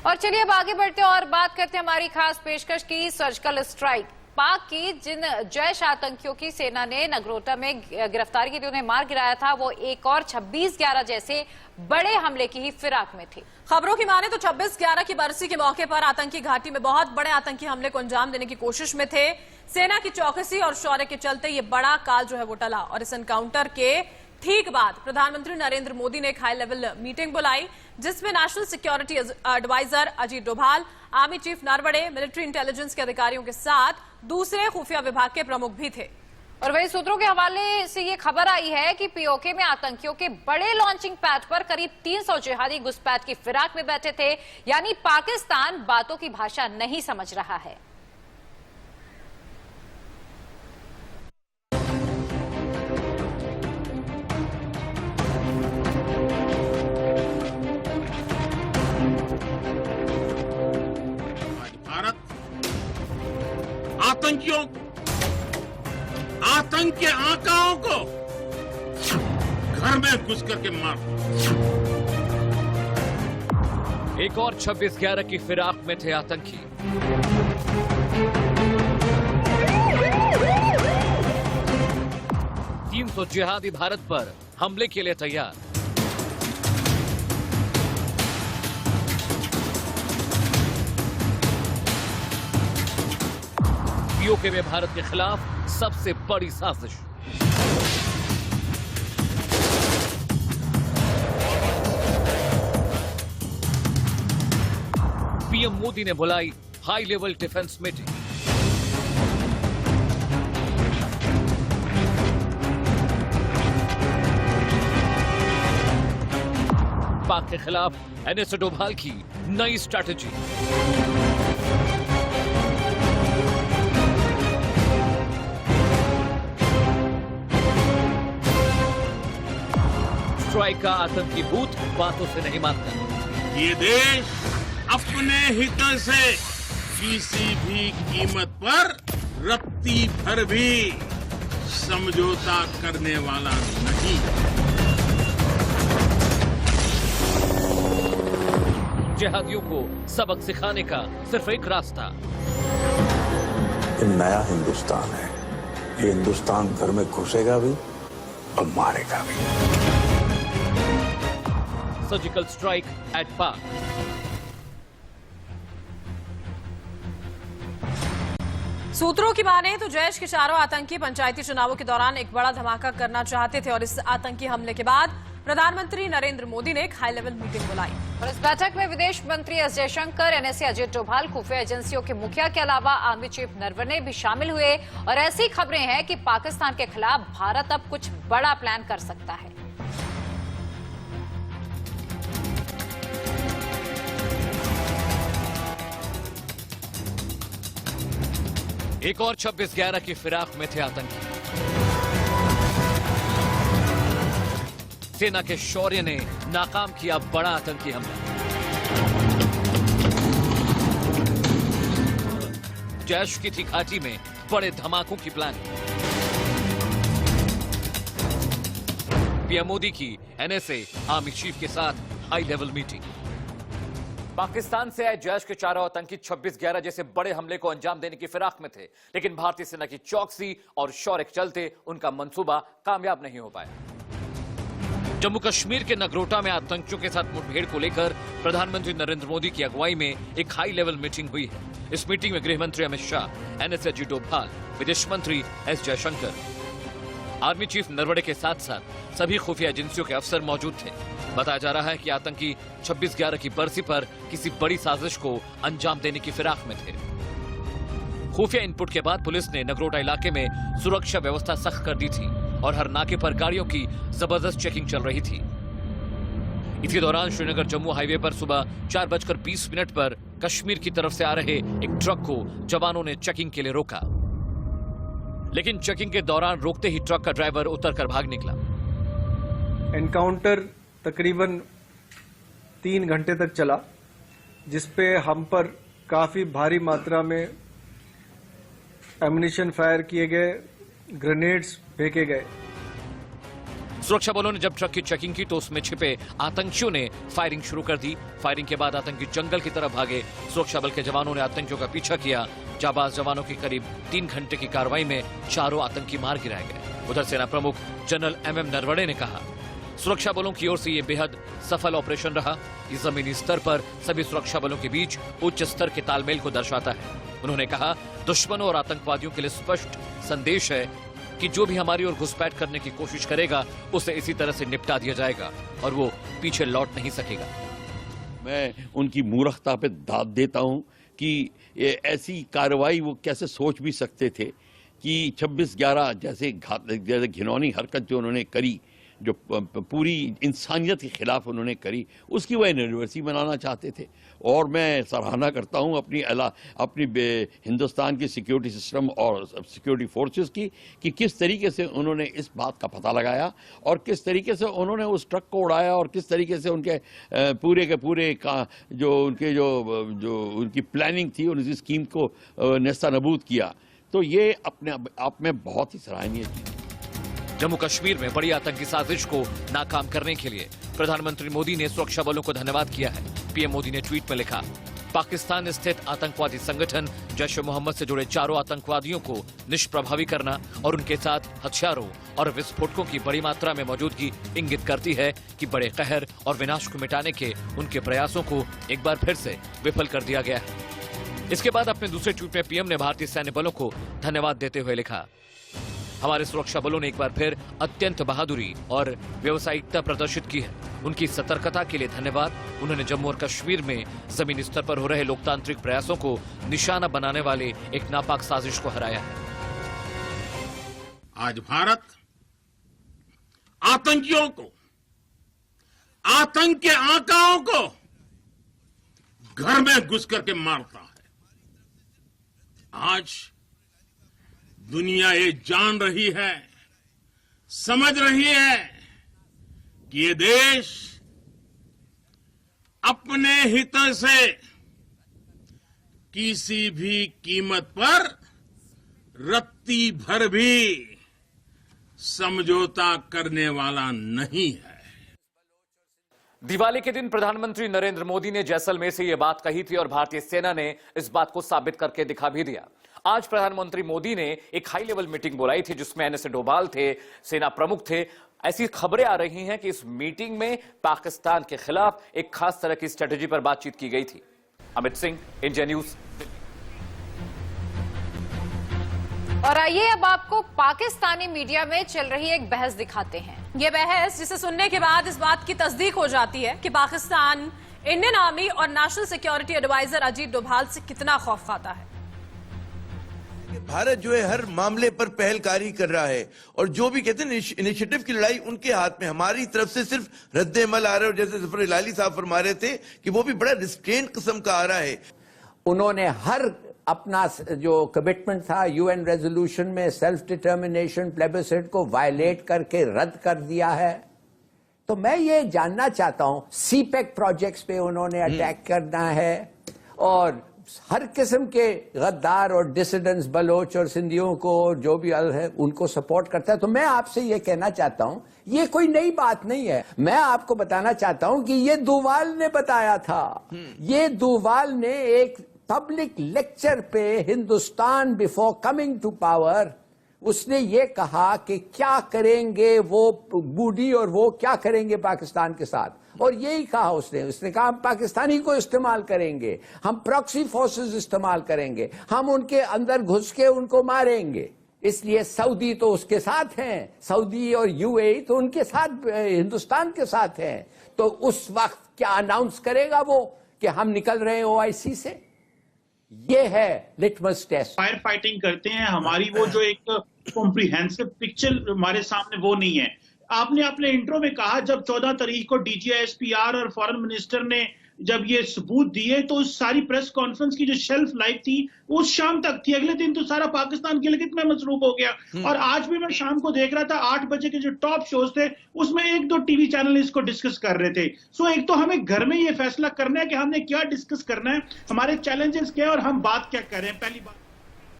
और चलिए अब आगे बढ़ते हैं और बात करते हैं हमारी खास पेशकश की। सर्जिकल स्ट्राइक पाक की जिन जैश आतंकियों की सेना ने नगरोटा में गिरफ्तारी के लिए उन्हें मार गिराया था, वो एक और 26/11 जैसे बड़े हमले की ही फिराक में थे। खबरों की माने तो 26/11 की बरसी के मौके पर आतंकी घाटी में बहुत बड़े आतंकी हमले को अंजाम देने की कोशिश में थे। सेना की चौकसी और शौर्य के चलते ये बड़ा काल जो है वो टला और इस एनकाउंटर के ठीक बाद प्रधानमंत्री नरेंद्र मोदी ने एक हाई लेवल मीटिंग बुलाई, जिसमें national security adviser Ajit Doval, army chief Naravane, military intelligence के अधिकारियों के साथ दूसरे खुफिया विभाग के प्रमुख भी थे। और वही सूत्रों के हवाले से ये खबर आई है कि पीओके में आतंकियों के बड़े लॉन्चिंग पैड पर करीब 300 जिहादी घुसपैठ की फिराक में बैठे थे। यानी पाकिस्तान बातों की भाषा नहीं समझ रहा है। आतंकियों, आतंक के आकाओं को घर में घुस करके मार। एक और 26/11 की फिराक में थे आतंकी। तीन 300 जिहादी भारत पर हमले के लिए तैयार। पीओके में भारत के खिलाफ सबसे बड़ी साजिश। पीएम मोदी ने बुलाई हाई लेवल डिफेंस मीटिंग। पाक के खिलाफ एनएसए डोभाल की नई स्ट्रैटेजी। स्ट्राइक का आतंकी भूत बातों से नहीं मानता। ये देश अपने हितों से किसी भी कीमत पर रत्ती भर भी समझौता करने वाला नहीं। जिहादियों को सबक सिखाने का सिर्फ एक रास्ता। ये नया हिंदुस्तान है। ये हिंदुस्तान घर में घुसेगा भी और मारेगा भी। सर्जिकल स्ट्राइक एट पाक। सूत्रों की माने तो जैश के चारों आतंकी पंचायती चुनावों के दौरान एक बड़ा धमाका करना चाहते थे और इस आतंकी हमले के बाद प्रधानमंत्री नरेंद्र मोदी ने एक हाई लेवल मीटिंग बुलाई। और इस बैठक में विदेश मंत्री एस जयशंकर, एनएसए अजीत डोभाल, खुफिया एजेंसियों के मुखिया के अलावा आर्मी चीफ नरवणे भी शामिल हुए। और ऐसी खबरें हैं कि पाकिस्तान के खिलाफ भारत अब कुछ बड़ा प्लान कर सकता है। एक और 26/11 की फिराक में थे आतंकी। सेना के शौर्य ने नाकाम किया बड़ा आतंकी हमला। जैश की थी घाटी में बड़े धमाकों की प्लानिंग। पीएम मोदी की एनएसए आर्मी चीफ के साथ हाई लेवल मीटिंग। पाकिस्तान से आए जैश के चारों आतंकी 26/11 जैसे बड़े हमले को अंजाम देने की फिराक में थे, लेकिन भारतीय सेना की चौकसी और शौर्य के चलते उनका मंसूबा कामयाब नहीं हो पाया। जम्मू कश्मीर के नगरोटा में आतंकियों के साथ मुठभेड़ को लेकर प्रधानमंत्री नरेंद्र मोदी की अगुवाई में एक हाई लेवल मीटिंग हुई है। इस मीटिंग में गृह मंत्री अमित शाह, एनएसए अजीत डोभाल, विदेश मंत्री S Jaishankar, army chief Naravane के साथ साथ सभी खुफिया एजेंसियों के अफसर मौजूद थे। बताया जा रहा है कि आतंकी 26/11 की बरसी पर किसी बड़ी साजिश को अंजाम देने की फिराक में थे। खुफिया इनपुट के बाद पुलिस ने नगरोटा इलाके में सुरक्षा व्यवस्था सख्त कर दी थी और हर नाके पर गाड़ियों की जबरदस्त चेकिंग चल रही थी। इसी दौरान श्रीनगर जम्मू हाईवे पर सुबह 4:20 पर कश्मीर की तरफ से आ रहे एक ट्रक को जवानों ने चेकिंग के लिए रोका, लेकिन चेकिंग के दौरान रोकते ही ट्रक का ड्राइवर उतरकर भाग निकला। एनकाउंटर तकरीबन 3 घंटे तक चला, जिसपे हम पर काफी भारी मात्रा में एम्युनिशन फायर किए गए, ग्रेनेड्स फेंके गए। सुरक्षा बलों ने जब ट्रक की चेकिंग की तो उसमें छिपे आतंकियों ने फायरिंग शुरू कर दी। फायरिंग के बाद आतंकी जंगल की तरफ भागे। सुरक्षा बल के जवानों ने आतंकियों का पीछा किया। जाबाज जवानों की करीब 3 घंटे की कार्रवाई में 4 आतंकी मार गिराए गए। उधर सेना प्रमुख जनरल MM नरवणे ने कहा, सुरक्षा बलों की ओर से यह बेहद सफल ऑपरेशन रहा। इस जमीनी स्तर पर सभी सुरक्षा बलों के बीच उच्च स्तर के तालमेल को दर्शाता है। उन्होंने कहा, दुश्मनों और आतंकवादियों के लिए स्पष्ट संदेश है कि जो भी हमारी ओर घुसपैठ करने की कोशिश करेगा उसे इसी तरह से निपटा दिया जाएगा और वो पीछे लौट नहीं सकेगा। मैं उनकी मूर्खता पे दाद देता हूं कि ये ऐसी कार्रवाई वो कैसे सोच भी सकते थे कि 26/11 जैसे घिनौनी हरकत जो उन्होंने करी, जो पूरी इंसानियत के खिलाफ उन्होंने करी, उसकी वह एनिवर्सरी मनाना चाहते थे। और मैं सराहना करता हूं अपनी हिंदुस्तान की सिक्योरिटी सिस्टम और सिक्योरिटी फोर्सेस की कि किस तरीके से उन्होंने इस बात का पता लगाया और किस तरीके से उन्होंने उस ट्रक को उड़ाया और किस तरीके से उनके पूरे के पूरे का जो उनकी प्लानिंग थी, उनकी स्कीम को नेस्ता नबूद किया। तो ये अपने आप में बहुत ही सराहनीय चीज है। जम्मू कश्मीर में बड़ी आतंकी साजिश को नाकाम करने के लिए प्रधानमंत्री मोदी ने सुरक्षा बलों को धन्यवाद किया है। पीएम मोदी ने ट्वीट में लिखा, पाकिस्तान स्थित आतंकवादी संगठन जैश ए मोहम्मद से जुड़े 4 आतंकवादियों को निष्प्रभावी करना और उनके साथ हथियारों और विस्फोटकों की बड़ी मात्रा में मौजूदगी इंगित करती है कि बड़े कहर और विनाश को मिटाने के उनके प्रयासों को एक बार फिर से विफल कर दिया गया है। इसके बाद अपने दूसरे ट्वीट में पीएम ने भारतीय सैन्य बलों को धन्यवाद देते हुए लिखा, हमारे सुरक्षा बलों ने एक बार फिर अत्यंत बहादुरी और व्यावसायिकता प्रदर्शित की है। उनकी सतर्कता के लिए धन्यवाद। उन्होंने जम्मू और कश्मीर में जमीनी स्तर पर हो रहे लोकतांत्रिक प्रयासों को निशाना बनाने वाले एक नापाक साजिश को हराया है। आज भारत आतंकियों को, आतंक के आकाओं को घर में घुस करके मारता है। आज दुनिया ये जान रही है, समझ रही है कि ये देश अपने हितों से किसी भी कीमत पर रत्ती भर भी समझौता करने वाला नहीं है। दिवाली के दिन प्रधानमंत्री नरेंद्र मोदी ने जैसलमेर से यह बात कही थी और भारतीय सेना ने इस बात को साबित करके दिखा भी दिया। आज प्रधानमंत्री मोदी ने एक हाई लेवल मीटिंग बुलाई थी जिसमें NSA डोभाल थे, सेना प्रमुख थे। ऐसी खबरें आ रही हैं कि इस मीटिंग में पाकिस्तान के खिलाफ एक खास तरह की स्ट्रेटेजी पर बातचीत की गई थी। Amit Singh, India news. और आइए अब आपको पाकिस्तानी मीडिया में चल रही एक बहस दिखाते हैं। ये बहस जिसे सुनने के बाद इस बात की तस्दीक हो जाती है कि पाकिस्तान इंडियन आर्मी और national security adviser Ajit Doval से कितना खौफ खाता है। भारत जो है हर मामले पर पहलकारी कर रहा है और जो भी कहते हैं इनिशिएटिव की लड़ाई उनके हाथ में, हमारी तरफ से सिर्फ रद्द-ए-अमल आ रहा है। और जैसे जफर इलाही साहब फरमा रहे थे कि वो भी बड़ा रिस्ट्रेंट किस्म का आ रहा है। उन्होंने हर अपना जो कमिटमेंट था UN रेजोल्यूशन में सेल्फ डिटर्मिनेशन प्लेबिसाइट को वायलेट करके रद्द कर दिया है। तो मैं ये जानना चाहता हूं, CPEC प्रोजेक्ट्स पे उन्होंने अटैक करना है और हर किस्म के गद्दार और डिसिडेंट्स, बलोच और सिंधियों को जो भी अल है उनको सपोर्ट करता है। तो मैं आपसे ये कहना चाहता हूं, ये कोई नई बात नहीं है। मैं आपको बताना चाहता हूं कि ये डोभाल ने बताया था। ये डोभाल ने एक पब्लिक लेक्चर पे Hindustan before coming to power उसने ये कहा कि क्या करेंगे वो बूढ़ी और वो क्या करेंगे पाकिस्तान के साथ। और यही कहा उसने कहा हम पाकिस्तानी को इस्तेमाल करेंगे, हम प्रॉक्सी फोर्सेस इस्तेमाल करेंगे, हम उनके अंदर घुस के उनको मारेंगे। इसलिए सऊदी तो उसके साथ हैं, सऊदी और UAE तो उनके साथ हिंदुस्तान के साथ हैं। तो उस वक्त क्या अनाउंस करेगा वो कि हम निकल रहे हैं OIC से? ये है लिटमस टेस्ट। फायर फाइटिंग करते हैं, हमारी वो जो एक कॉम्प्रिहेंसिव पिक्चर हमारे सामने वो नहीं है। आपने अपने इंट्रो में कहा जब 14 तारीख को DGISPR और फॉरेन मिनिस्टर ने जब ये सबूत दिए तो उस सारी प्रेस कॉन्फ्रेंस की जो शेल्फ लाइफ थी वो शाम तक थी। अगले दिन तो सारा पाकिस्तान गिलगित में मसरूफ हो गया। और आज भी मैं शाम को देख रहा था 8 बजे के जो टॉप शोज थे उसमें 1-2 टीवी चैनल इसको डिस्कस कर रहे थे। सो एक तो हमें घर में ये फैसला करना है कि हमने क्या डिस्कस करना है, हमारे चैलेंजेस क्या है और हम बात क्या कर रहे हैं। पहली बात